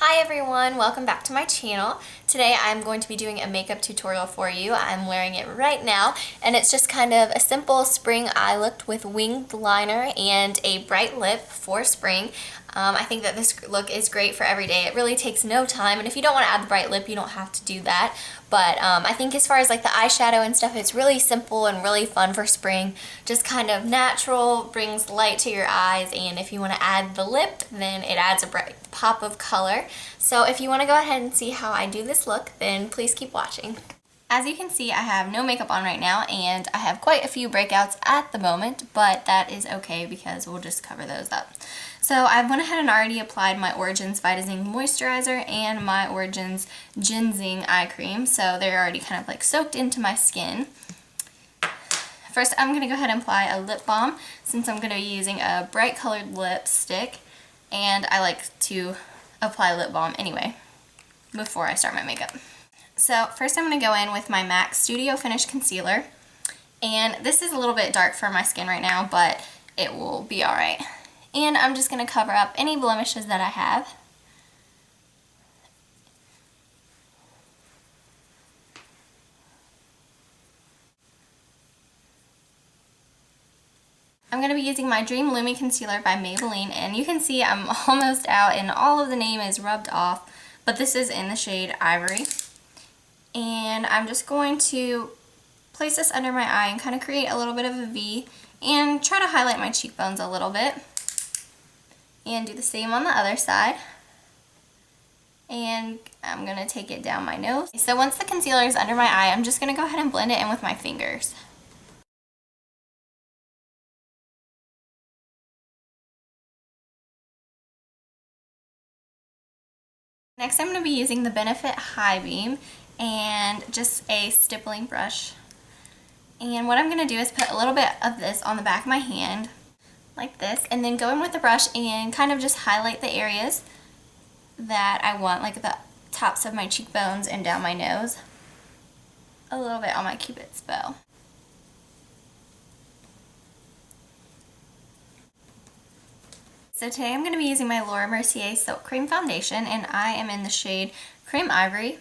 Hi everyone, welcome back to my channel. Today I'm going to be doing a makeup tutorial for you. I'm wearing it right now and it's just kind of a simple spring eye look with winged liner and a bright lip for spring. I think that this look is great for every day. It really takes no time, and if you don't want to add the bright lip, you don't have to do that. But I think as far as like the eyeshadow and stuff, it's really simple and really fun for spring. Just kind of natural, brings light to your eyes, and if you want to add the lip, then it adds a bright pop of color. So if you want to go ahead and see how I do this look, then please keep watching. As you can see, I have no makeup on right now, and I have quite a few breakouts at the moment, but that is okay because we'll just cover those up. So I went ahead and already applied my Origins Vitazinc Moisturizer and my Origins Ginseng Eye Cream, so they're already kind of like soaked into my skin. First, I'm going to go ahead and apply a lip balm since I'm going to be using a bright colored lipstick, and I like to apply lip balm anyway before I start my makeup. So first I'm going to go in with my MAC Studio Finish Concealer, and this is a little bit dark for my skin right now, but it will be alright. And I'm just going to cover up any blemishes that I have. I'm going to be using my Dream Lumi Concealer by Maybelline, and you can see I'm almost out and all of the name is rubbed off, but this is in the shade Ivory. And I'm just going to place this under my eye and kind of create a little bit of a V and try to highlight my cheekbones a little bit. And do the same on the other side. And I'm going to take it down my nose. So once the concealer is under my eye, I'm just going to go ahead and blend it in with my fingers. Next I'm going to be using the Benefit High Beam and just a stippling brush. And what I'm going to do is put a little bit of this on the back of my hand, like this, and then go in with the brush and kind of just highlight the areas that I want, like the tops of my cheekbones and down my nose, a little bit on my Cupid's bow. So today I'm going to be using my Laura Mercier Silk Cream Foundation, and I am in the shade Cream Ivory.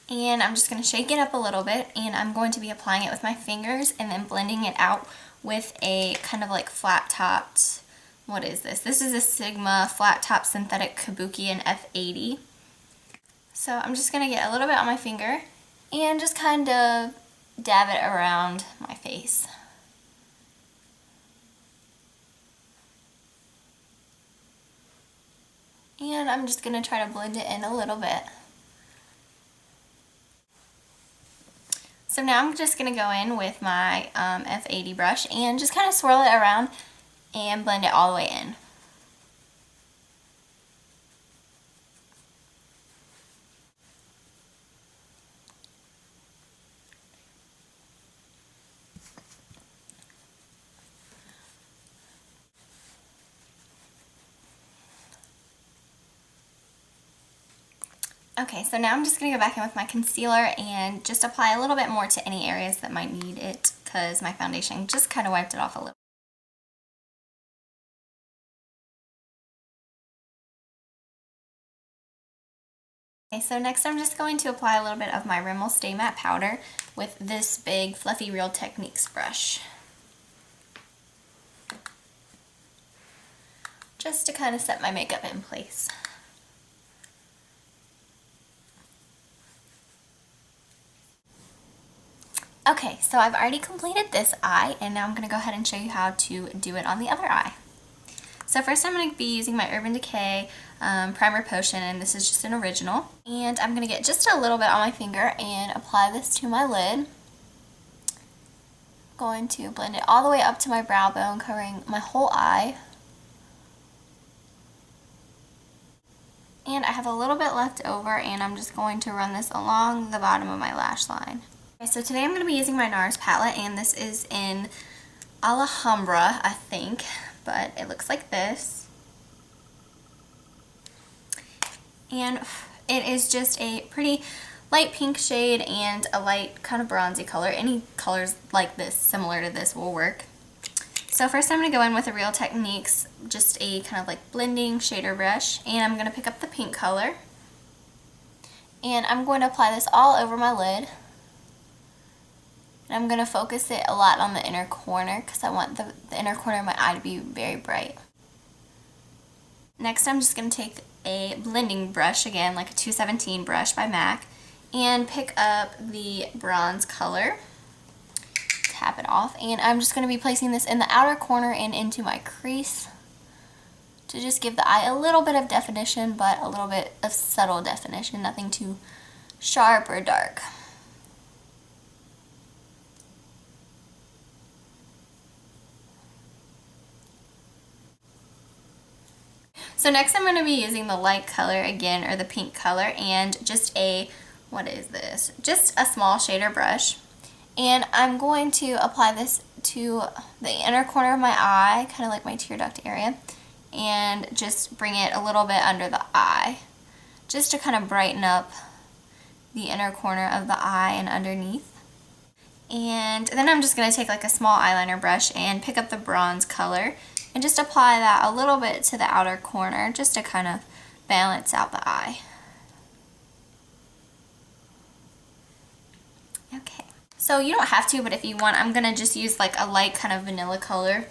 And I'm just going to shake it up a little bit, and I'm going to be applying it with my fingers and then blending it out with a kind of like flat topped, what is this? This is a Sigma flat top synthetic kabuki in F80. So I'm just going to get a little bit on my finger and just kind of dab it around my face. And I'm just going to try to blend it in a little bit. So now I'm just going to go in with my F80 brush and just kind of swirl it around and blend it all the way in. Okay, so now I'm just going to go back in with my concealer and just apply a little bit more to any areas that might need it, because my foundation just kind of wiped it off a little. Okay, so next I'm just going to apply a little bit of my Rimmel Stay Matte Powder with this big Fluffy Real Techniques brush, just to kind of set my makeup in place. Okay, so I've already completed this eye, and now I'm going to go ahead and show you how to do it on the other eye. So first I'm going to be using my Urban Decay Primer Potion, and this is just an original. And I'm going to get just a little bit on my finger and apply this to my lid. Going to blend it all the way up to my brow bone, covering my whole eye. And I have a little bit left over, and I'm just going to run this along the bottom of my lash line. Okay, so today I'm going to be using my NARS palette, and this is in Alhambra, I think, but it looks like this. And it is just a pretty light pink shade and a light kind of bronzy color. Any colors like this, similar to this, will work. So first I'm going to go in with a Real Techniques, just a kind of like blending shader brush, and I'm going to pick up the pink color. And I'm going to apply this all over my lid. And I'm going to focus it a lot on the inner corner because I want the inner corner of my eye to be very bright. Next I'm just going to take a blending brush, again like a 217 brush by MAC, and pick up the bronze color. Tap it off, and I'm just going to be placing this in the outer corner and into my crease to just give the eye a little bit of definition, but a little bit of subtle definition, nothing too sharp or dark. So next I'm going to be using the light color again, or the pink color, and just a, what is this? Just a small shader brush. And I'm going to apply this to the inner corner of my eye, kind of like my tear duct area, and just bring it a little bit under the eye, just to kind of brighten up the inner corner of the eye and underneath. And then I'm just going to take like a small eyeliner brush and pick up the bronze color and just apply that a little bit to the outer corner, just to kind of balance out the eye. Okay. So you don't have to, but if you want, I'm going to just use like a light kind of vanilla color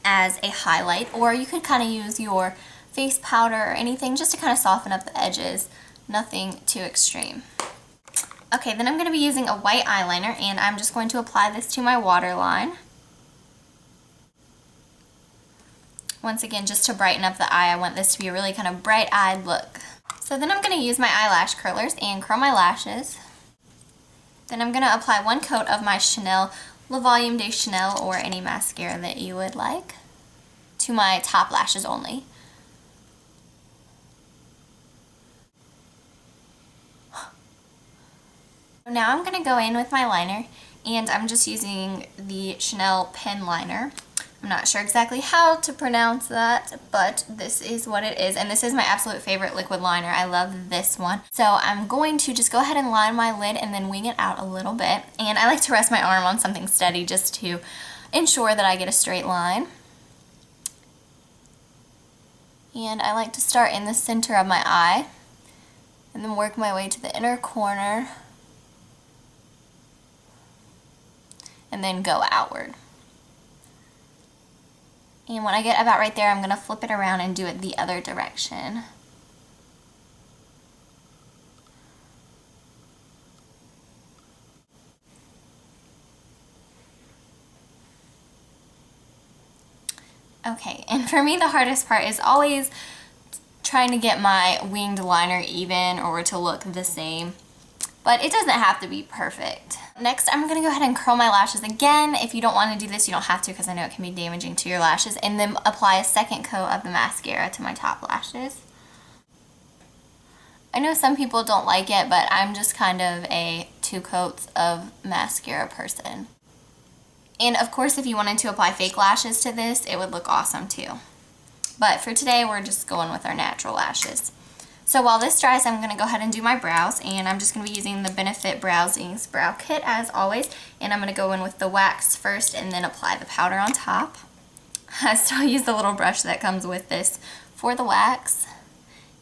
as a highlight, or you could kind of use your face powder or anything just to kind of soften up the edges, nothing too extreme. Okay, then I'm going to be using a white eyeliner, and I'm just going to apply this to my waterline. Once again, just to brighten up the eye, I want this to be a really kind of bright-eyed look. So then I'm going to use my eyelash curlers and curl my lashes. Then I'm going to apply one coat of my Chanel Le Volume de Chanel, or any mascara that you would like, to my top lashes only. Now I'm going to go in with my liner, and I'm just using the Chanel pen liner. I'm not sure exactly how to pronounce that, but this is what it is, and this is my absolute favorite liquid liner. I love this one. So I'm going to just go ahead and line my lid and then wing it out a little bit, and I like to rest my arm on something steady just to ensure that I get a straight line. And I like to start in the center of my eye and then work my way to the inner corner and then go outward. And when I get about right there, I'm going to flip it around and do it the other direction. Okay, and for me the hardest part is always trying to get my winged liner even or to look the same. But it doesn't have to be perfect. Next, I'm going to go ahead and curl my lashes again. If you don't want to do this, you don't have to, because I know it can be damaging to your lashes. And then apply a second coat of the mascara to my top lashes. I know some people don't like it, but I'm just kind of a 2 coats of mascara person. And of course, if you wanted to apply fake lashes to this, it would look awesome too. But for today, we're just going with our natural lashes. So while this dries, I'm going to go ahead and do my brows, and I'm just going to be using the Benefit Browsings Brow Kit as always, and I'm going to go in with the wax first and then apply the powder on top. I still use the little brush that comes with this for the wax,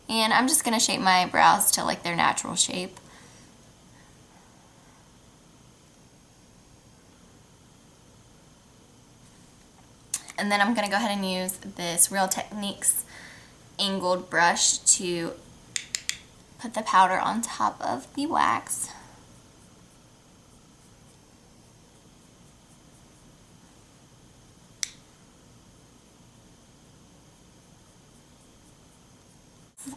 and I'm just going to shape my brows to like their natural shape. And then I'm going to go ahead and use this Real Techniques angled brush to put the powder on top of the wax.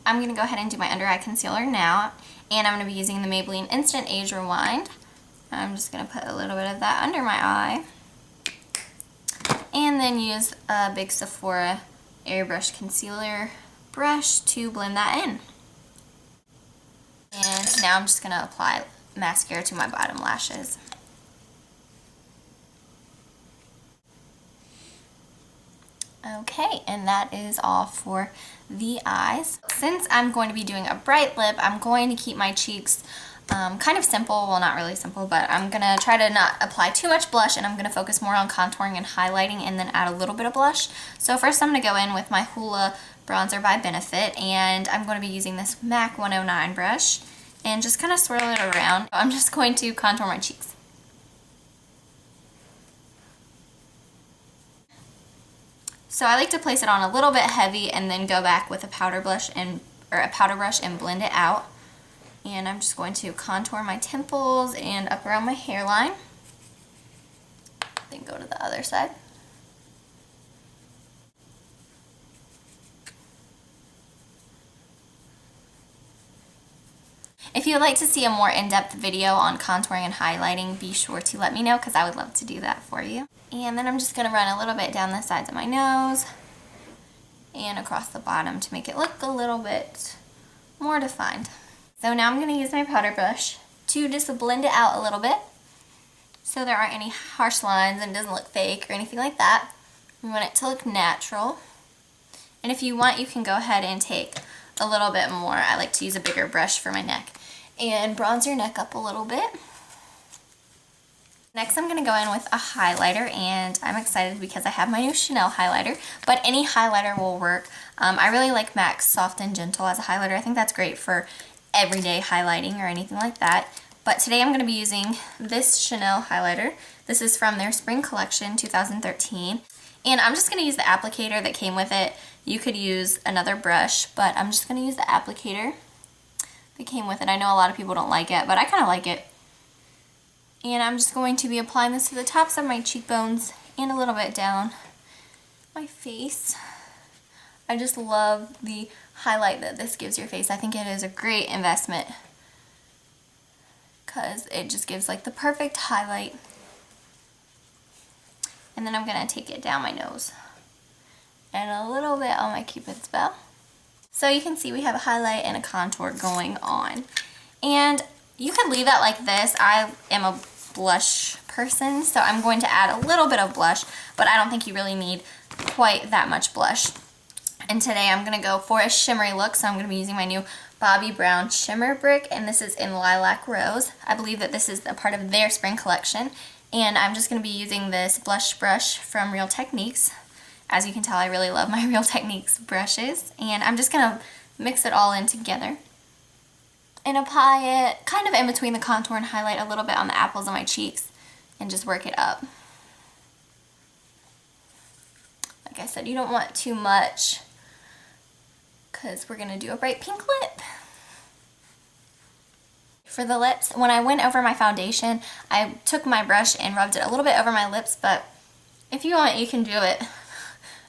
I'm going to go ahead and do my under eye concealer now, and I'm going to be using the Maybelline Instant Age Rewind. I'm just going to put a little bit of that under my eye, and then use a big Sephora Airbrush Concealer brush to blend that in. And now I'm just going to apply mascara to my bottom lashes. Okay, and that is all for the eyes. Since I'm going to be doing a bright lip, I'm going to keep my cheeks Kind of simple, well not really simple, but I'm going to try to not apply too much blush, and I'm going to focus more on contouring and highlighting and then add a little bit of blush. So first I'm going to go in with my Hoola bronzer by Benefit, and I'm going to be using this MAC 109 brush and just kind of swirl it around. I'm just going to contour my cheeks. So I like to place it on a little bit heavy and then go back with a powder brush and blend it out. And I'm just going to contour my temples and up around my hairline. Then go to the other side. If you would like to see a more in-depth video on contouring and highlighting, be sure to let me know because I would love to do that for you. And then I'm just going to run a little bit down the sides of my nose and across the bottom to make it look a little bit more defined. So now I'm going to use my powder brush to just blend it out a little bit so there aren't any harsh lines and it doesn't look fake or anything like that. We want it to look natural. And if you want, you can go ahead and take a little bit more. I like to use a bigger brush for my neck and bronze your neck up a little bit. Next I'm going to go in with a highlighter, and I'm excited because I have my new Chanel highlighter, but any highlighter will work. I really like MAC's Soft and Gentle as a highlighter. I think that's great for everyday highlighting or anything like that. But today I'm going to be using this Chanel highlighter. This is from their Spring Collection 2013. And I'm just going to use the applicator that came with it. You could use another brush, but I'm just going to use the applicator that came with it. I know a lot of people don't like it, but I kind of like it. And I'm just going to be applying this to the tops of my cheekbones and a little bit down my face. I just love the highlight that this gives your face. I think it is a great investment because it just gives like the perfect highlight. And then I'm going to take it down my nose and a little bit on my Cupid's bow. So you can see we have a highlight and a contour going on. And you could leave that like this. I am a blush person, so I'm going to add a little bit of blush, but I don't think you really need quite that much blush. And today I'm going to go for a shimmery look, so I'm going to be using my new Bobbi Brown Shimmer Brick, and this is in Lilac Rose. I believe that this is a part of their spring collection, and I'm just going to be using this blush brush from Real Techniques. As you can tell, I really love my Real Techniques brushes, and I'm just going to mix it all in together and apply it kind of in between the contour and highlight a little bit on the apples of my cheeks and just work it up. Like I said, you don't want too much because we're going to do a bright pink lip. For the lips, when I went over my foundation, I took my brush and rubbed it a little bit over my lips, but if you want, you can do it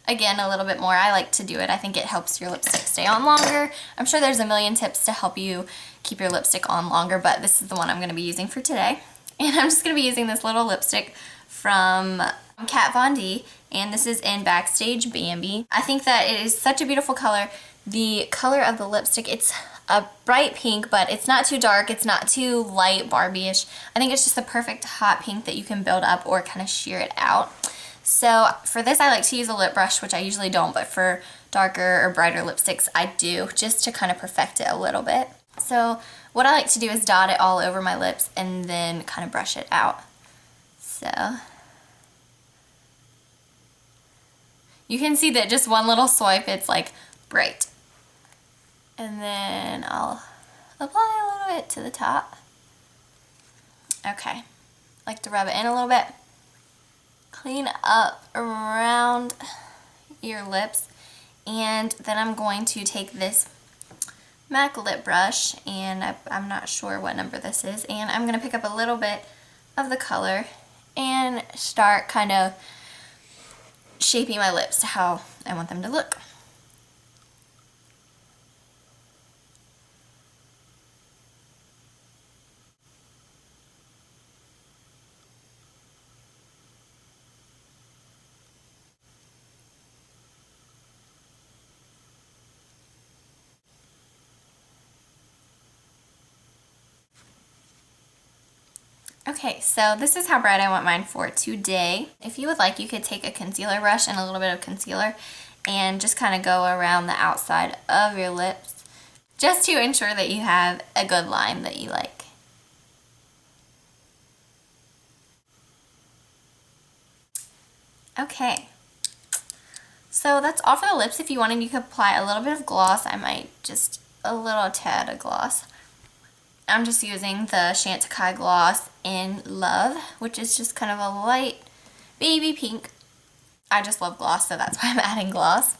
again a little bit more. I like to do it. I think it helps your lipstick stay on longer. I'm sure there's a million tips to help you keep your lipstick on longer, but this is the one I'm going to be using for today. And I'm just going to be using this little lipstick from Kat Von D, and this is in Backstage Bambi. I think that it is such a beautiful color. The color of the lipstick, it's a bright pink, but it's not too dark, it's not too light Barbie-ish. I think it's just the perfect hot pink that you can build up or kind of sheer it out. So for this I like to use a lip brush, which I usually don't, but for darker or brighter lipsticks I do, just to kind of perfect it a little bit. So what I like to do is dot it all over my lips and then kind of brush it out. So you can see that just one little swipe, it's like bright. And then I'll apply a little bit to the top. Okay, like to rub it in a little bit. Clean up around your lips, and then I'm going to take this MAC lip brush, and I'm not sure what number this is, and I'm going to pick up a little bit of the color and start kind of shaping my lips to how I want them to look. Okay, so this is how bright I want mine for today. If you would like, you could take a concealer brush and a little bit of concealer and just kind of go around the outside of your lips just to ensure that you have a good line that you like. Okay. So that's all for the lips. If you wanted, you could apply a little bit of gloss. I might just a little tad of gloss. I'm just using the Chantecaille gloss in Love, which is just kind of a light baby pink. I just love gloss, so that's why I'm adding gloss.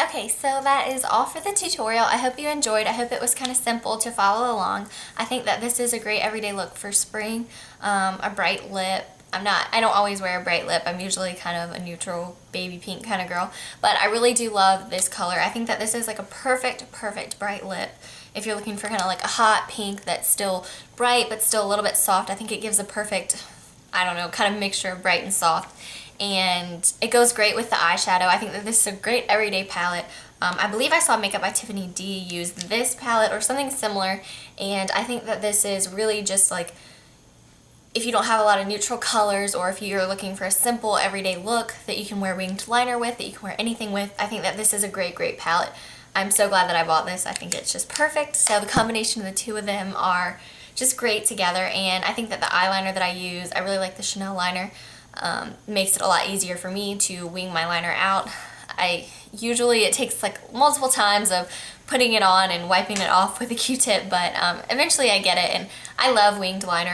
Okay, so that is all for the tutorial. I hope you enjoyed. I hope it was kind of simple to follow along. I think that this is a great everyday look for spring. A bright lip. I don't always wear a bright lip. I'm usually kind of a neutral baby pink kind of girl, but I really do love this color. I think that this is like a perfect bright lip. If you're looking for kind of like a hot pink that's still bright but still a little bit soft, I think it gives a perfect, I don't know, kind of mixture of bright and soft. And it goes great with the eyeshadow. I think that this is a great everyday palette. I believe I saw Makeup by Tiffany D use this palette or something similar, and I think that this is really just like, if you don't have a lot of neutral colors, or if you're looking for a simple everyday look that you can wear winged liner with, that you can wear anything with, I think that this is a great palette. I'm so glad that I bought this. I think it's just perfect. So the combination of the two of them are just great together, and I think that the eyeliner that I use, I really like the Chanel liner. Makes it a lot easier for me to wing my liner out. Usually it takes like multiple times of putting it on and wiping it off with a Q-tip, but eventually I get it, and I love winged liner.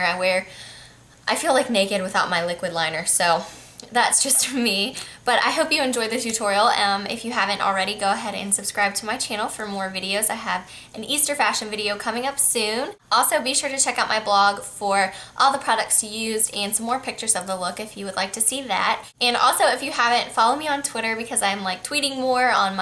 I feel like naked without my liquid liner, so that's just me. But I hope you enjoyed the tutorial. If you haven't already, go ahead and subscribe to my channel for more videos. I have an Easter fashion video coming up soon. Also, be sure to check out my blog for all the products used and some more pictures of the look if you would like to see that. And also, if you haven't, follow me on Twitter, because I'm like tweeting more on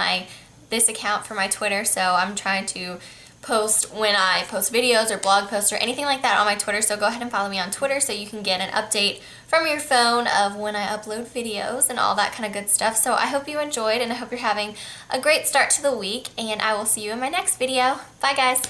this account for my Twitter, so I'm trying to post when I post videos or blog posts or anything like that on my Twitter, so go ahead and follow me on Twitter so you can get an update from your phone of when I upload videos and all that kind of good stuff. So I hope you enjoyed, and I hope you're having a great start to the week, and I will see you in my next video. Bye guys!